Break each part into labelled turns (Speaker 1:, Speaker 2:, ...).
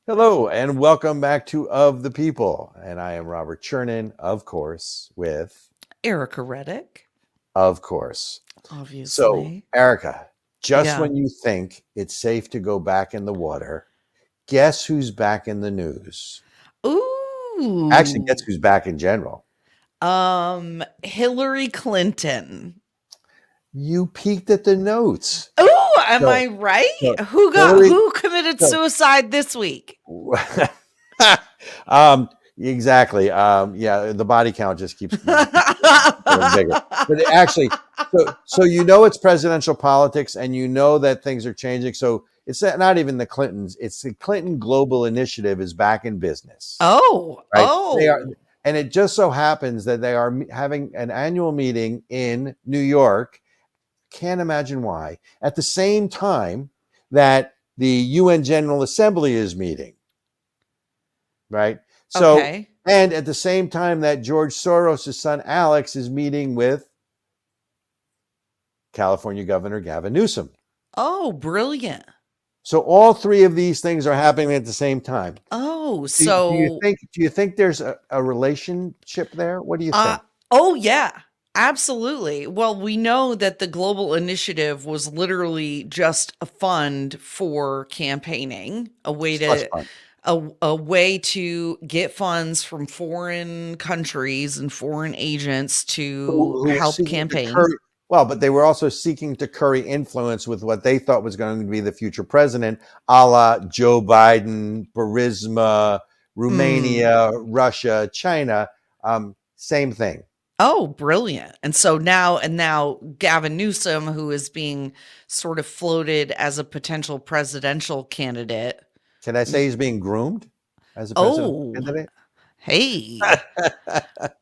Speaker 1: Hello and welcome back to Of the People. And I am Robert Chernin, of course, with
Speaker 2: Ericka Redic,
Speaker 1: of course. So,
Speaker 2: obviously.
Speaker 1: Ericka, just
Speaker 2: Yeah.
Speaker 1: when you think it's safe to go back in the water, guess who's back in the news? Actually, guess
Speaker 2: Ooh.
Speaker 1: who's back in general?
Speaker 2: Hillary Clinton.
Speaker 1: You peeked at the notes.
Speaker 2: Ooh, am
Speaker 1: So,
Speaker 2: I right?
Speaker 1: so Hillary,
Speaker 2: Who committed
Speaker 1: so
Speaker 2: suicide this week?
Speaker 1: exactly. Yeah, the body count just keeps getting bigger. But actually, so it's presidential politics, and that things are changing. So it's not even the Clintons; it's the Clinton Global Initiative is back in business,
Speaker 2: Oh,
Speaker 1: right? They are,
Speaker 2: oh.
Speaker 1: and it just so happens that they are having an annual meeting in New York. Can't imagine why. At the same time that the UN General Assembly is meeting, right? So,
Speaker 2: Okay.
Speaker 1: and at the same time that George Soros' son Alex is meeting with California Governor Gavin Newsom.
Speaker 2: Oh, brilliant.
Speaker 1: So all three of these things are happening at the same time.
Speaker 2: Oh,
Speaker 1: Do you
Speaker 2: so
Speaker 1: think there's a relationship there? What do you
Speaker 2: uh
Speaker 1: think?
Speaker 2: oh yeah. Absolutely. Well, we know that the global initiative was literally just a fund for campaigning,
Speaker 1: Slush fund.
Speaker 2: a way to get funds from foreign countries and foreign agents to
Speaker 1: Who were
Speaker 2: help
Speaker 1: seeking to
Speaker 2: campaign.
Speaker 1: curry, well, but they were also seeking to curry influence with what they thought was going to be the future president, a la Joe Biden, Burisma,
Speaker 2: Mm.
Speaker 1: Romania, Russia, China. Same thing.
Speaker 2: Oh, brilliant. And now Gavin Newsom, who is being sort of floated as a potential presidential candidate.
Speaker 1: Can I say he's being groomed as a presidential
Speaker 2: Oh,
Speaker 1: candidate?
Speaker 2: hey.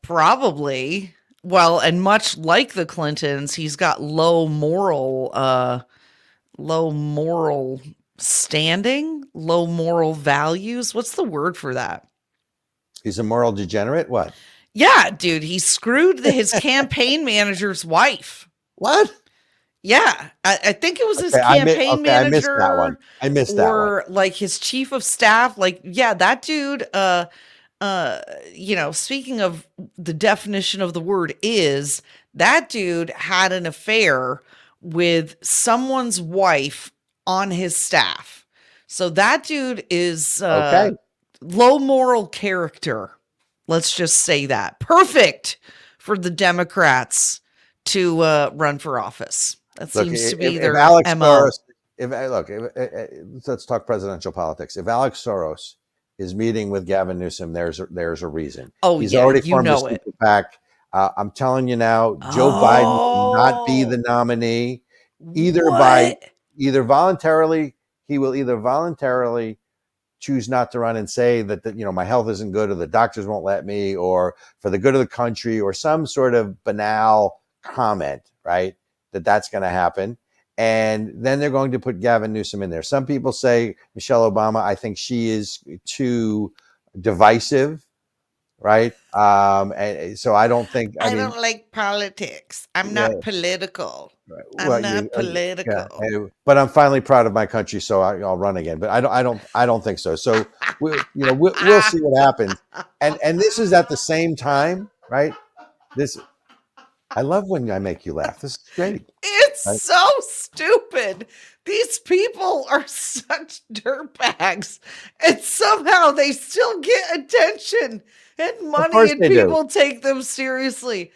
Speaker 2: Probably. Well, and much like the Clintons, he's got low moral standing, low moral values. What's the word for that?
Speaker 1: He's a moral degenerate. What?
Speaker 2: Yeah, dude, he screwed his campaign manager's wife.
Speaker 1: What?
Speaker 2: Yeah, I think it was his
Speaker 1: Okay,
Speaker 2: campaign
Speaker 1: I missed that one.
Speaker 2: manager
Speaker 1: I missed that one.
Speaker 2: or like his chief of staff. Like, yeah, that dude, speaking of the definition of the word is, that dude had an affair with someone's wife on his staff. So that dude is
Speaker 1: Okay.
Speaker 2: low moral character. Let's just say that. Perfect for the Democrats to run for office. That
Speaker 1: Look,
Speaker 2: seems to be
Speaker 1: if
Speaker 2: their
Speaker 1: Alex
Speaker 2: MO.
Speaker 1: Soros, let's talk presidential politics. If Alex Soros is meeting with Gavin Newsom, there's a reason.
Speaker 2: Oh
Speaker 1: He's
Speaker 2: yeah,
Speaker 1: already
Speaker 2: you
Speaker 1: formed a
Speaker 2: know it.
Speaker 1: super PAC. I'm telling you now, Joe Biden will not be the
Speaker 2: Oh,
Speaker 1: nominee, either by
Speaker 2: what?
Speaker 1: either voluntarily. He will either voluntarily choose not to run and say that my health isn't good, or the doctors won't let me, or for the good of the country, or some sort of banal comment, right? That's going to happen. And then they're going to put Gavin Newsom in there. Some people say Michelle Obama. I think she is too divisive, right? And so I don't think. I
Speaker 2: I
Speaker 1: mean,
Speaker 2: don't like politics. I'm
Speaker 1: yeah,
Speaker 2: not political.
Speaker 1: well,
Speaker 2: I'm not
Speaker 1: yeah.
Speaker 2: political.
Speaker 1: But I'm finally proud of my country, so I'll run again. But I don't think so. So we'll see what happens. And this is at the same time, right? This I love when I make you laugh. This is great.
Speaker 2: It's
Speaker 1: Right?
Speaker 2: so stupid. These people are such dirtbags, and somehow they still get attention and
Speaker 1: Of
Speaker 2: money,
Speaker 1: course
Speaker 2: and
Speaker 1: they do.
Speaker 2: people take them seriously.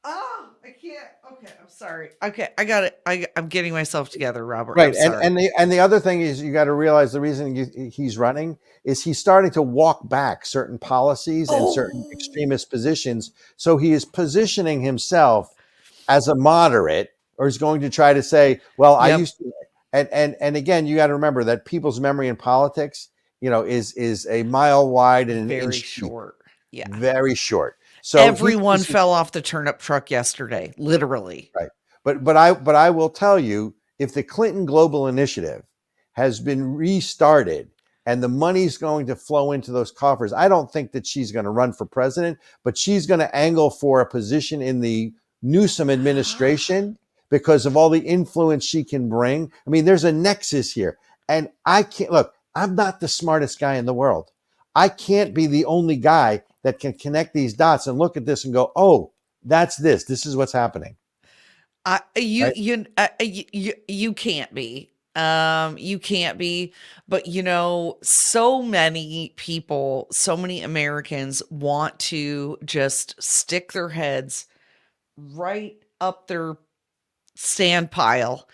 Speaker 2: Oh, I can't. Okay, I'm sorry. Okay, I got it. I'm getting myself together, Robert. I'm
Speaker 1: Right. And
Speaker 2: sorry.
Speaker 1: the other thing is, you got to realize the reason he's running is he's starting to walk back certain policies and certain
Speaker 2: Oh,
Speaker 1: extremist positions. So he is positioning himself as a moderate, or he's going to try to say, well, I
Speaker 2: yep.
Speaker 1: used to. And again, you got to remember that people's memory in politics, is a mile wide and an
Speaker 2: Very
Speaker 1: inch deep,
Speaker 2: short. Yeah.
Speaker 1: very short. So
Speaker 2: Everyone fell off the turnip truck yesterday, literally.
Speaker 1: right. But I will tell you, if the Clinton Global Initiative has been restarted and the money's going to flow into those coffers, I don't think that she's going to run for president, but she's going to angle for a position in the Newsom administration because of all the influence she can bring. I mean, there's a nexus here. And I can't look, I'm not the smartest guy in the world. I can't be the only guy that can connect these dots and look at this and go, oh, that's this. This is what's happening. Right?
Speaker 2: You can't be. You can't be, but so many people, so many Americans want to just stick their heads right up their sand pile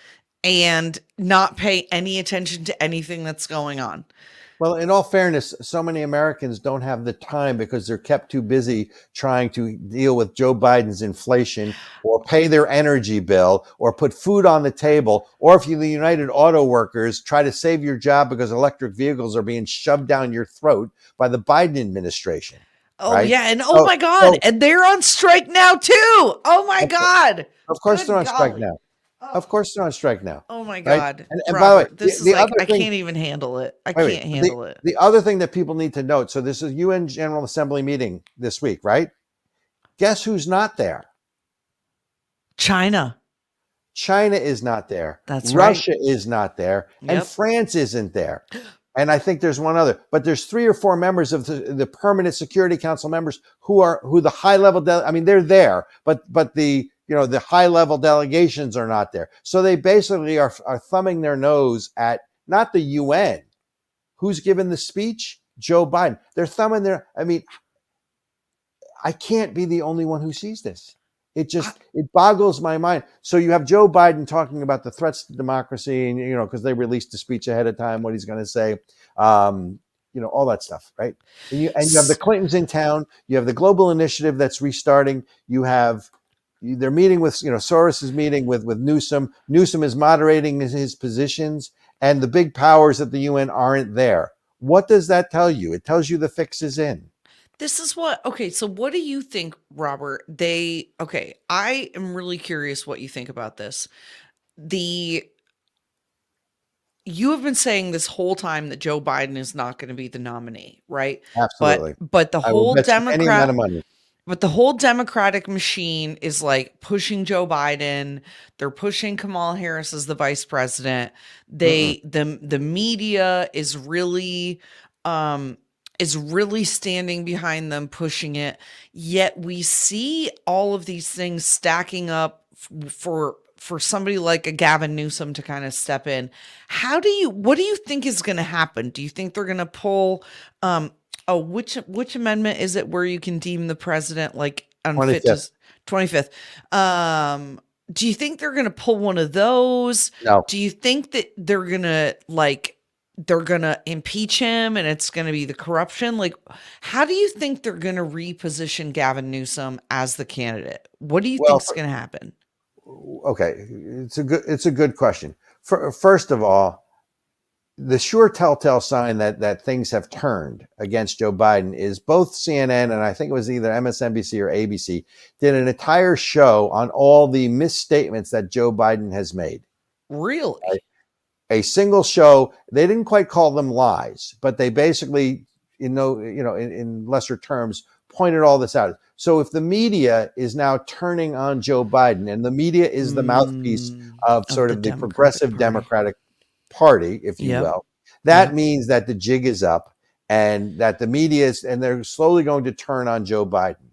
Speaker 2: and not pay any attention to anything that's going on.
Speaker 1: Well, in all fairness, so many Americans don't have the time because they're kept too busy trying to deal with Joe Biden's inflation or pay their energy bill or put food on the table. Or if you're the United Auto Workers, try to save your job because electric vehicles are being shoved down your throat by the Biden administration.
Speaker 2: Oh
Speaker 1: Right?
Speaker 2: yeah, and oh my God, and they're on strike now too. Oh my God.
Speaker 1: Of course
Speaker 2: Good
Speaker 1: they're on strike
Speaker 2: golly.
Speaker 1: now.
Speaker 2: Oh,
Speaker 1: Of course they're on strike now.
Speaker 2: oh my
Speaker 1: Right?
Speaker 2: God,
Speaker 1: And by the way,
Speaker 2: Robert, this is
Speaker 1: the
Speaker 2: like
Speaker 1: other
Speaker 2: I
Speaker 1: thing,
Speaker 2: can't even handle it. I
Speaker 1: wait,
Speaker 2: can't handle it.
Speaker 1: the other thing that people need to note. So this is UN General Assembly meeting this week, right? Guess who's not there?
Speaker 2: China.
Speaker 1: China is not there.
Speaker 2: That's right.
Speaker 1: Russia is not there. And
Speaker 2: Yep.
Speaker 1: France isn't there. And I think there's one other, but there's 3 or 4 members of the permanent Security Council members who the high level, I mean, they're there, but the the high level delegations are not there. So they basically are thumbing their nose at not the UN. Who's given the speech? Joe Biden. They're thumbing their. I mean, I can't be the only one who sees this. It boggles my mind. So you have Joe Biden talking about the threats to democracy, and because they released the speech ahead of time, what he's going to say, all that stuff, right? And you have the Clintons in town. You have the global initiative that's restarting. They're meeting with Soros is meeting with Newsom. Newsom is moderating his positions, and the big powers at the UN aren't there. What does that tell you? It tells you the fix is in.
Speaker 2: This is okay, so what do you think, Robert? I am really curious what you think about this. You have been saying this whole time that Joe Biden is not going to be the nominee, right?
Speaker 1: Absolutely.
Speaker 2: But the
Speaker 1: I will
Speaker 2: whole
Speaker 1: bet you any amount of money.
Speaker 2: But the whole Democratic machine is like pushing Joe Biden. They're pushing Kamala Harris as the vice president. The media is really standing behind them, pushing it. Yet we see all of these things stacking up for somebody like a Gavin Newsom to kind of step in. What do you think is going to happen? Do you think they're going to pull, which amendment is it where you can deem the president like unfit
Speaker 1: 25th.
Speaker 2: 25th? Do you think they're going to pull one of those?
Speaker 1: No.
Speaker 2: Do you think that they're going to impeach him and it's going to be the corruption? Like, how do you think they're going to reposition Gavin Newsom as the candidate? What do you think is going to happen?
Speaker 1: Okay, it's a good question. First of all, the sure telltale sign that things have turned against Joe Biden is both CNN and I think it was either MSNBC or ABC did an entire show on all the misstatements that Joe Biden has made.
Speaker 2: Really?
Speaker 1: Right? A single show. They didn't quite call them lies, but they basically, in lesser terms, pointed all this out. So if the media is now turning on Joe Biden, and the media is the mouthpiece of sort of the progressive Democratic Party, if you will, that means that the jig is up and that the media is, and they're slowly going to turn on Joe Biden.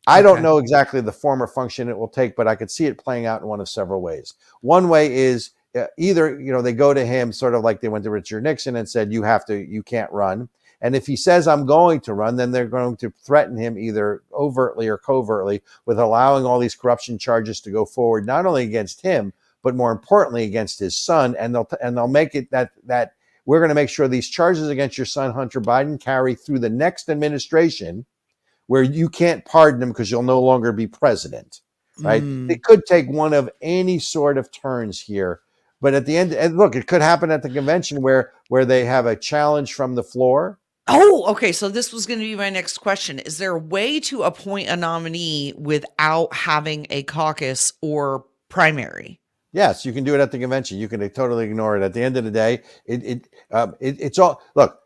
Speaker 1: I don't know exactly the form or function it will take, but I could see it playing out in one of several ways. One way is either, they go to him sort of like they went to Richard Nixon and said, you can't run. And if he says I'm going to run, then they're going to threaten him either overtly or covertly with allowing all these corruption charges to go forward, not only against him, but more importantly against his son. And they'll make it that we're going to make sure these charges against your son, Hunter Biden, carry through the next administration where you can't pardon him because you'll no longer be president, right? It could take one of any sort of turns here. But at the end, and look, it could happen at the convention where they have a challenge from the floor.
Speaker 2: Oh, okay. So this was going to be my next question. Is there a way to appoint a nominee without having a caucus or primary?
Speaker 1: Yes, you can do it at the convention. You can totally ignore it. At the end of the day, it's all, look,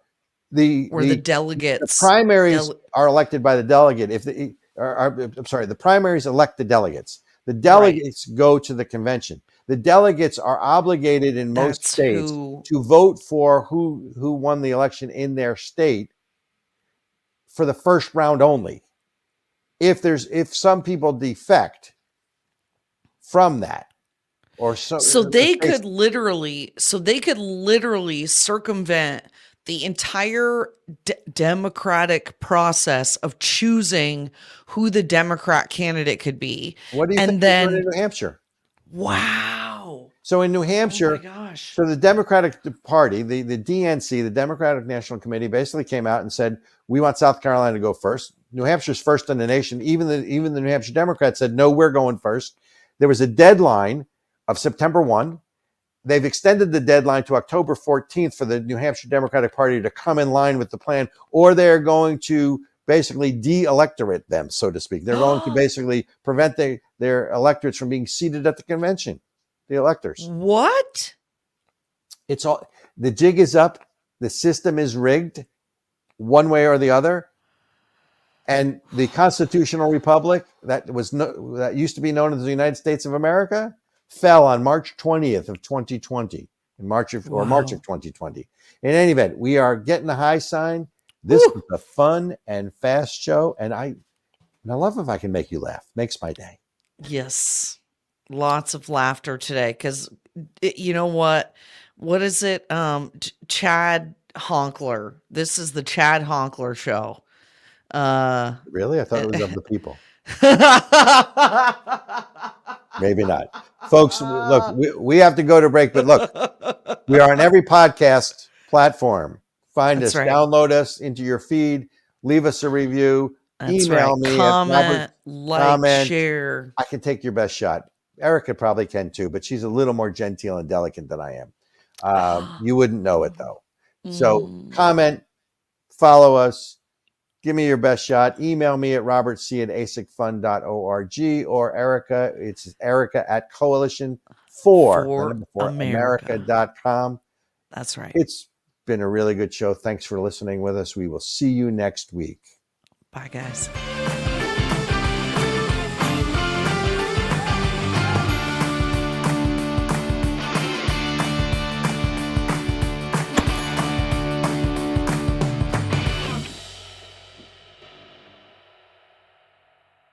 Speaker 1: the
Speaker 2: delegates,
Speaker 1: the primaries are elected by the delegate. The primaries elect the delegates. The delegates go to the convention. The delegates are obligated in most states to vote for who won the election in their state for the first round only. If some people defect from that, or
Speaker 2: so they could literally circumvent the entire democratic process of choosing who the Democrat candidate could be.
Speaker 1: What do you think they're doing in New Hampshire?
Speaker 2: Wow.
Speaker 1: So in New Hampshire,
Speaker 2: oh my gosh.
Speaker 1: So the Democratic Party, the DNC, the Democratic National Committee, basically came out and said, we want South Carolina to go first. New Hampshire's first in the nation. Even the New Hampshire Democrats said, no, we're going first. There was a deadline of September 1. They've extended the deadline to October 14th for the New Hampshire Democratic Party to come in line with the plan, or they're going to basically de-electorate them, so to speak. They're going to basically prevent their electorates from being seated at the convention, the electors.
Speaker 2: What?
Speaker 1: It's all, the jig is up. The system is rigged one way or the other. And the constitutional republic that used to be known as the United States of America fell on March 20th of 2020, March of 2020. In any event, we are getting a high sign. This is a fun and fast show, and I love if I can make you laugh. Makes my day.
Speaker 2: Yes, lots of laughter today because you know what? What is it? Chad Honkler. This is the Chad Honkler show.
Speaker 1: Really? I thought it was of the people. Maybe not. Folks, look, we have to go to break, but look, we are on every podcast platform. Find us, download us into your feed, leave us a review, email me, comment, share. I can take your best shot. Ericka probably can too, but she's a little more genteel and delicate than I am. You wouldn't know it though. So comment, follow us. Give me your best shot. Email me at robertc@asicfund.org or Ericka. It's Ericka at coalition for America.com.
Speaker 2: That's right.
Speaker 1: It's been a really good show. Thanks for listening with us. We will see you next week.
Speaker 2: Bye, guys.